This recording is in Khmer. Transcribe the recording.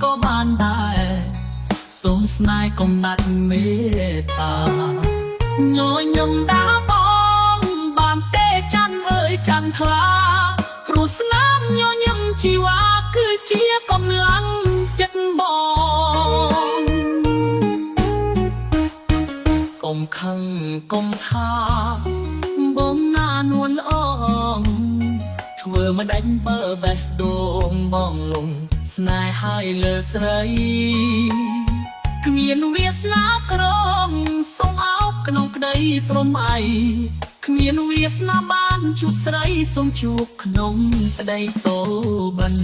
ก็บานได้สงสนายกงนัดเมตตาโยยยงดาปองบานเตจันเอ่ยจันทรารู้สนามโยยยงชีวาคือเชียกำลังจันบองกงขังกงทาบ่มหน้านวลอ้อมធ្វើមកដាច់បើបេះដូងបងលងស្នេហ៍ហើយលើស្រីគ្មានវាសនាក្រងសុំអោបក្នុងក្តីស្រមៃគ្មានវាសនាបានជួបស្រីសុំជួបក្នុងក្តីសូបិន